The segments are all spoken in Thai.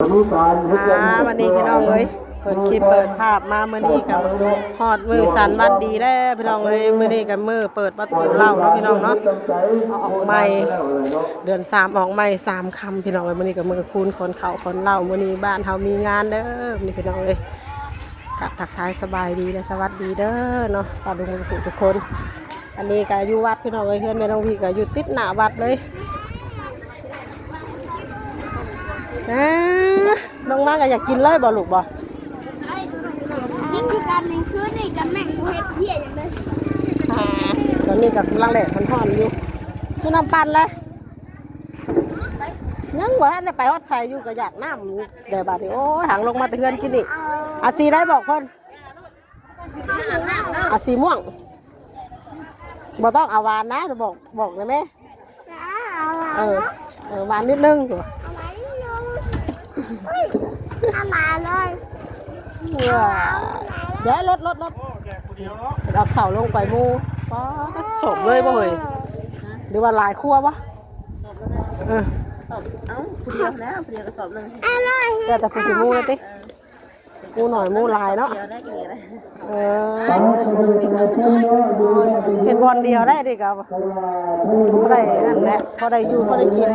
วันนี้พี่น้องเลยเปิดคลิปเปิดภาพมาเมื่อนี้กับฮอดมือสันวันดีแล้วพี่น้องเลยเมื่อนี้กับมือเปิดประตูเล่าเนาะพี่น้องเนาะออกใหม่เดือน3ออกใหม่3 คำพี่น้องเลยเมื่อนี้กับมือคูณคนเขาคนเล่าเมื่อนี้บ้านเขามีงานเด้อนี่พี่น้องเลยกับทักทายสบายดีและสวัสดีเด้อเนาะฝากดูมือทุกคนอันนี้ก็อยู่วัดพี่น้องเลยเพื่อนแม่น้องพี่ก็อยู่ติดหน้าวัดเลยน้องมากก็อยากกินเลยบ่ลูกบ่นี่คือการเลี้ยงคืนนี่กันแม่งกูเฮ็ดเพี้ยอย่างเลยตอนนี้กับลังแหล่พันห่อนอยู่คือน้ำปั่นเลยยังว่าได้ไปฮอดใส่อยู่ก็อยากน้ำเดี๋ยวบาดนี้โอ้หางลงมาเตือนกินนี่อาซีได้บอกคนอาซีม่วงบ่ต้องเอาหวานนะจะบอกเลยไหมหวานนิดนึงเอามาเลยเดี๋ยวรถเอาเข่าลงไปมูป้าโฉบเลยบ่เฮ้ยหรือว่าลายคั่วปะเอ้าผู้เดียวแล้วผู้เดียวกระสอบนึงแต่ผู้สิมูเลยติมูหน่อยมูลายเนาะเห็นบอลเดียวได้ดิกับพอได้นั่นแหละพอได้อยู่พอได้กิน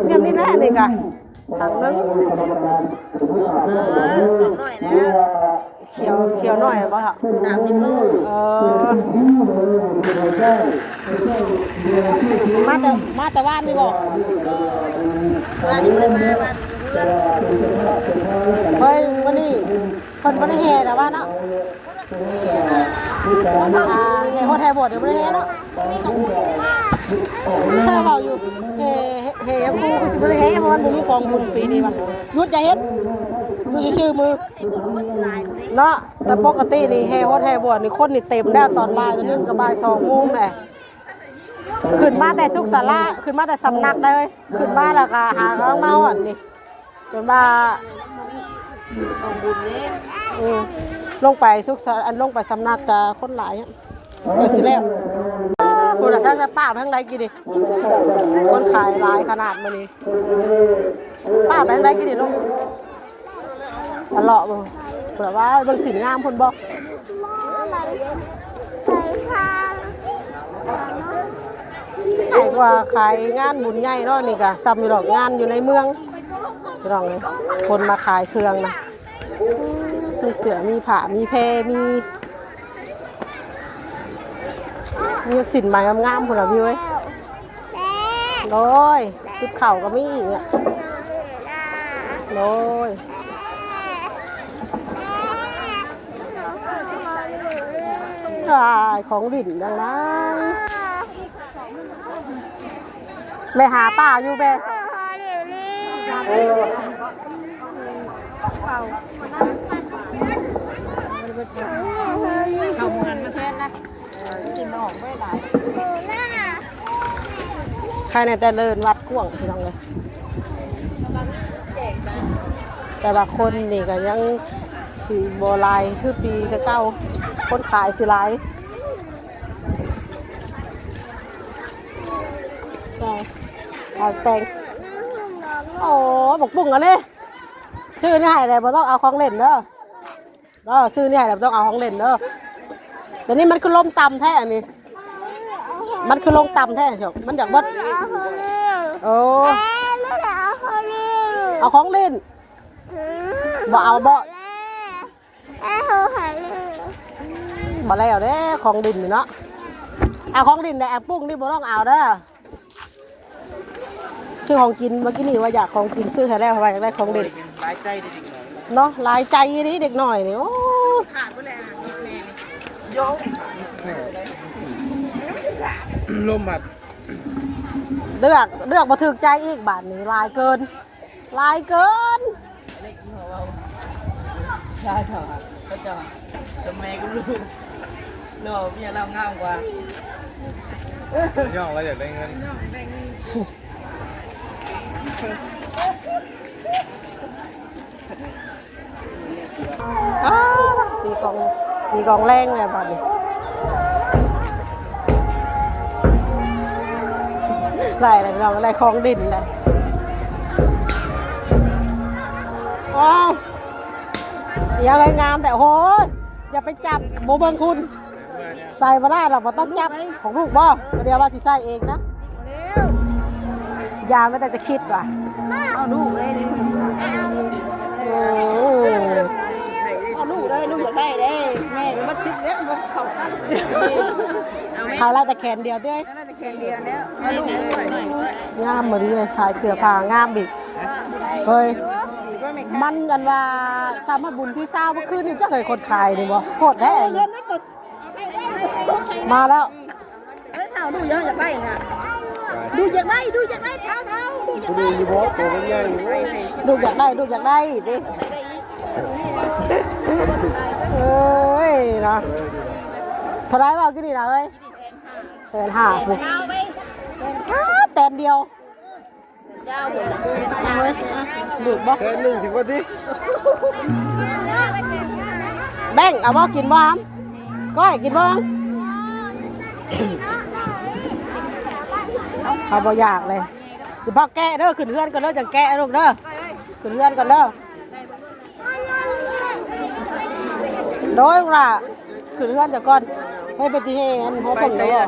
เนี่ยนี่แน่เลยกะถังนึงหน่อยแล้วเขียวหน่อยป่ะครับ30 โลมาแต่บ้านนี่บอกบ้านนี่ไม่มาบ้านเพื่อนเฮ้ยวันนี้คนวันนี้แห่แต่ว่าเนาะแห่โคตรแห่บดเดี๋ยววันนี้แห่เนาะถ้าเบาอยู่เฮยังกูสิบเลยเฮเพราะมันมีกองบุญปีนี้ป่ะยุดอย่าเฮ็ดมือชื่อมือเนาะแต่ปกตินี่เฮฮอดเฮบวชนี่คนนี่เต็มแล้วตอนบ่ายจะเรื่องกับบ่าย2 โมงแหละขึ้นมาแต่สุขศาลาขึ้นมาแต่สำนักเลยขึ้นมาแล้วก็หาข้างเมาอ่ะนี่จนมากองบุญนี่ลงไปสุขศาลาลงไปสำนักกับคนหลายสิแล้วคนทั้งนั้นป้าทั้งไรกินดิคนขายหลายขนาดมันนี่ป้าทั้งไรกินดิลูกตลอดเลยแบบว่าบางสิ่งงามคนบอกขายกว่าขายงานบุญใหญ่เนาะนี่กะซ้ำอยู่หรอกงานอยู่ในเมืองจะลองเลยคนมาขายเครื่องนะมีเสือมีผ้ามีแพมีสินใหม่งามๆคนละพี่เว้ยโดยติดเข่าก็ไม่อีกเนี่ยโดยของดิ่นดังนั้นไม่หาป้าอยู่เบ้เขาเหมือนมาแทนนะกินไม่ออกไม่ได้ใครในแต่เลินวัดก่วงพี่น้องเลยแต่บางคนนี่ก็ยังสีโบราณคือปีเก้าคนขายสิไลใช่เอาแต่งโอ้บอกปุ่งกันเลยชื่อนี่ให้เลยบ่ต้องเอาของเล่นเด้อชื่อนี่ให้เลยบ่ต้องเอาของเล่นเด้อแต่นี่มันคือลมต่ำแท้อันนี้มันคือลมต่ำแท้เฉยมันอยากวัดโอ้เอาของเล่นบ่เอาบ่แล้วเด้ของดินนี่เนาะเอาของดินแต่แอบปุ้งนี่บ่ต้องเอาเด้อชื่อของกินเมื่อกี้นี่ว่าอยากของกินซื้อให้แล้วว่าอยากได้ของดินลายใจเด็กหน่อยเนาะลายใจนี่เด็กหน่อยนี่โอ้ขาดไปแล้วโยลมบัดเลือกมาถึกใจอีกบาทนี้ลายเกินใช่เถอะก็จะแม่ก็รู้เนาะพี่เรางามกว่าย่องเราอยากได้เงินตีกองแรงเลยบาทนี้ไรอะไรเราอะไรคลองดินเลย อย่าเลยงามแต่โหอย่าไปจับโบเบิงคุณใส่มาได้หรอกมันต้องจับของลูกบ่เดี๋ยวว่าสิใส่เองนะยาไม่แต่จะคิดว่ะ เอาลูกเลยนี่ เอาลูกเลยลูกอยากได้เลยแม่มันซิดเล็กมันเขาตั้งเขาไล่แต่แขนเดียวด้วย น่าจะแข่งเดียวแล้วเอาลูกด้วย งามเหมือนที่ชายเสื้อผ้างามบิกเฮ้ยมันกันว่าสามารถบุญที่เศร้าเมื่อคืนนี่จะเคยคนขายเลยบ่โคตรแท้มาแล้ว เฮ้ยเท้าดูเยอะอยากได้น่ะดูอยากได้เท้าดูอยากได้ ดีบอสตัวใหญ่ ลูกอยากได้ดิเอ้ยนะเท่าไรบ้างกี่ดีนะเอ้ย150,000ปุ๊บแตนเดียวดูดบ่ แค่หนึ่งถึงวันที่ แบ่งเอาบ่กินบ่ครับก้อยกินบ่เขาบ่อยากเลยเดี๋ยวพ่อแกะเด้อขึ้นเฮือนก่อนเด้อจังแกะลูกเด้อขึ้นเฮือนก่อนเด้อโดยล่ะขึ้นเฮือนจังก่อนให้เป็นสิเฮ็ดบ่เพิ่นเด้อ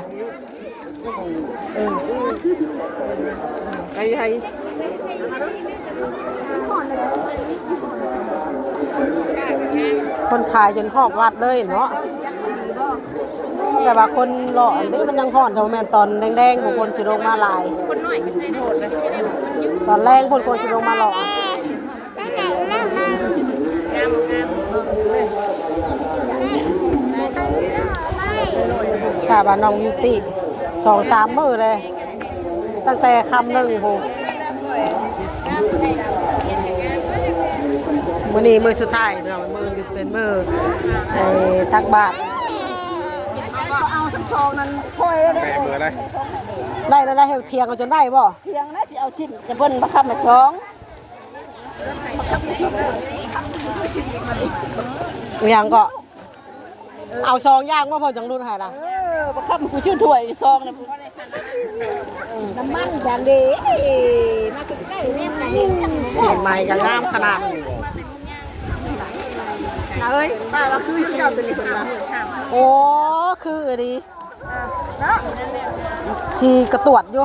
ให้คนขายจนหอกวัดเลยเนาะแต่ว่าคนหล่ออันนี้มันยังห่อนแต่ว่าแม่นตอนแดงๆของคนสิลงมาหลายคนน้อยก็ใช้โทษเลยตอนแรงคนสิลงมาหล่อสาบานน้องบิวตี้2-3 มื้อเลยตั้งแต่ค่ำนึงโหมื้อนี้มื้อสุดท้ายเนาะมื้อนี้เป็นมื้อตักบาตร เอาทั้งทองนั้นค่อยแล้ว แม่เบอร์อะไร ได้เฮลเทียงเอาจนได้บ่ เพียงนะสิเอาชิ้นจะเบิ้ลมาขับมาช้อง อย่างก็เอาซองย่างว่าพอจังรุ่นหายละ มาขับมาชื่อถ้วยซองนะน้ำมันจานดีมาใกล้ๆเนี่ยไหน เสียงใหม่ก็งามขนาดเอ้ย ป้าว่าคือเจ้าตัวนี้คนละ โอ้คือดีชีกระตวดอยู่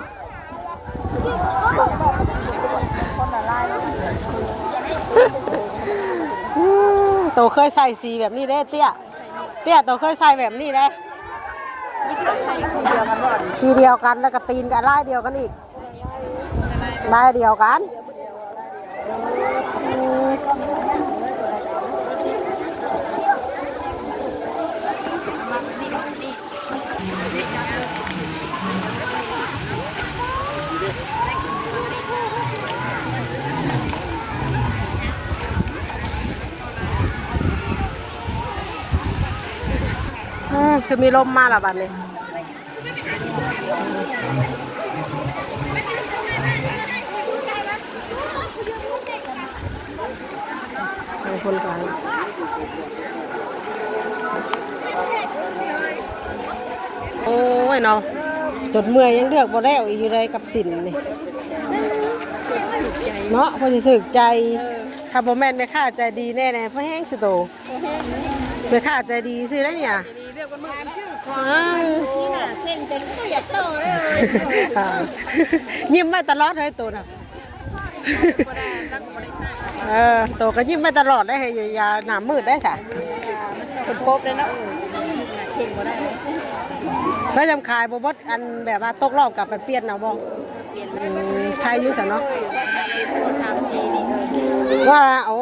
โตเคยใส่สีแบบนี้ได้เตี้ยโตเคยใส่แบบนี้ได้สีเดียวกันแล้วก็ตีนกับลายเดียวกันอีกลายเดียวกันคือมีลมมาละบัดนี้คนกันโอ้ยเนาะจดเมื่อยยังเลือกบ่แล้วอีกอยู่เลยกับสินนี่เนาะพอสิสึกใจถ้าบ่แม่นแม่ค้าใจดีแน่ๆเพราะแห้งสิโตแม่ค้าใจดีซื้อได้เนี่ยยิ้มมาตลอดเลยตัวน่ะตัวก็ยิ้มมาตลอดได้ให้ยาหนามืดได้สะเป็นโป๊บเลยเนาะเข่งก็ได้ไม่จำขายโบบดอันแบบว่าตกรอบกลับไปเปลี่ยนเอาบ่ใครยุ่สะเนาะว่าโอ้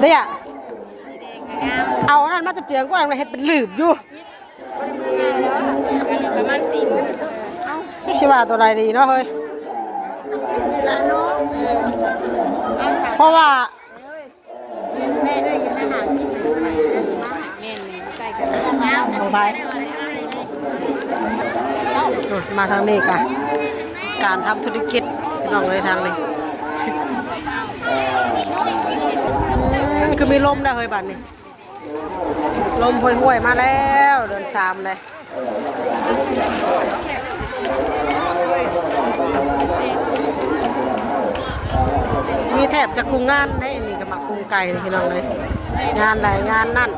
เดี๋ยวเอาอันนั้นมาจับเจียงก็อันนั้นเห็ดเป็นหลืบอยู่ประมาณ4 โมงไม่ใช่ว่าตัวใดดีเนาะเฮ้ยเพราะว่ามาทางนี้กันการทำธุรกิจน้องเลยทางนี้คือมีลมได้เฮ้ยบัดนี้ลมห่วยๆมาแล้วเดิน3เลยมีแถ บจากคุงงานได้นี่ก็มักกุ้งไก่นี่พี่น้องเลยงานใดงานนั่น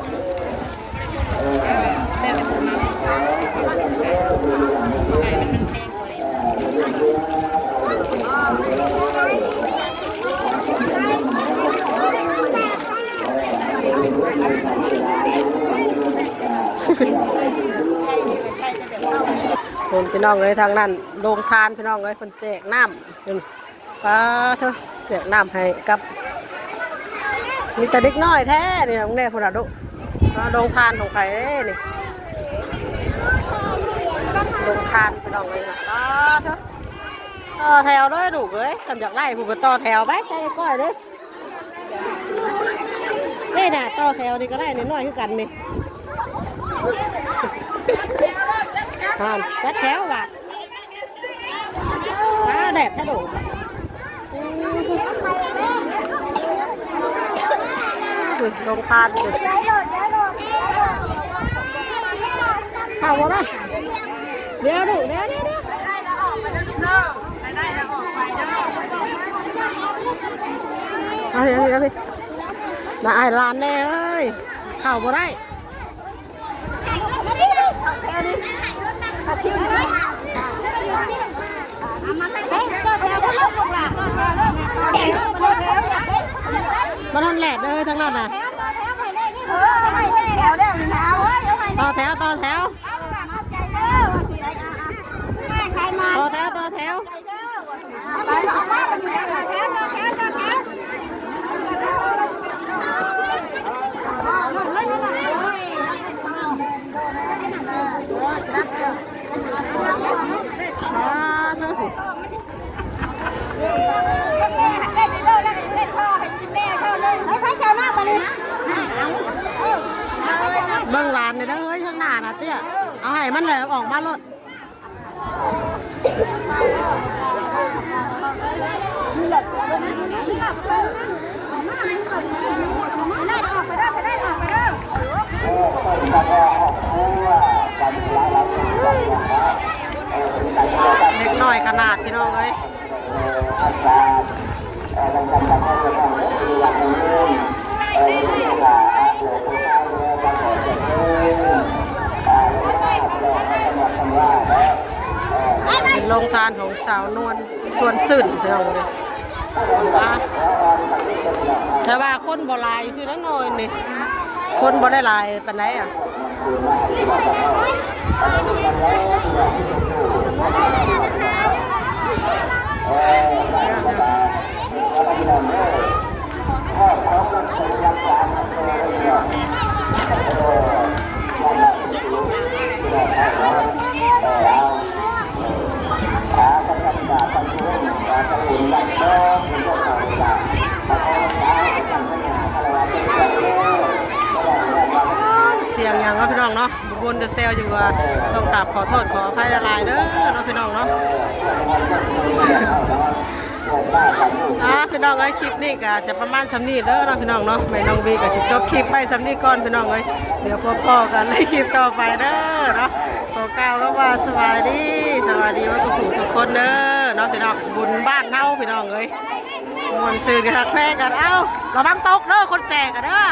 คนพี่น้องเลยทางนั้นโรงทานพี่น้องเลยคนแจกน้ำนี่ป้าเถอะแจกน้ำให้กับมีแต่เด็กน้อยแท้นี่น้องแน่คนละดุโรงทานของใครนี่โรงทานพี่น้องเลยนะป้าเถอะต่อแถวด้วยดูเลยทำจากไร่ผูกต่อแถวไปใช่ก้อยดินี่น่ะต่อแถวนี่ก็ได้นิดหน่อยคือกันนี่จัดแถวว่ะแดดถ้าดูลงทานเข้าวะนะเดี๋ยวดูเดี๋ยวเอาพี่มาไอ้ลานแน่เอ้ยเข้าบ่ได้มาทำแหลดเลยทั้งนั้นน่ะต่อแถวต่อแถวต่อแถวต่อแถวเบื้องลานเนี่ยเฮ้ยข้างหน้านะเตี้ยเอาให้มันเลยออกมาลดเล็กน้อยขนาดพี่น้องเลยเป็นโรงทานของสาวนวลชวนสื่นพี่น้องเลยแต่ว่าคนบ่ลายซื้อแล้วหน่อยนี่คนบ่ได้ลายปานไหนอ่ะเสียงอย่างว่าพี่น้องเนาะบุบนจะเซลอยู่ว่าต้องกราบขอโทษขออภัยละลายเด้อเนาะพี่น้องเนาะพี่น้องเอ้ยคลิปนี้ก็จะประมาณสำนีเด้อเนาะพี่น้องเนาะไม่น้องบีก็จะจบคลิปไปสำนีก่อนพี่น้องเอ้ยเดี๋ยวพบกันในคลิปต่อไปเด้อเนาะขอกล่าวว่าสวัสดีว่าทุกคนเด้อเนาะพี่น้องบุญบ้านเฮาพี่น้องเอ้ยมวนซื้อกันทักแพ้กันเอ้าระวังตกเด้อคนแจกกันเด้อ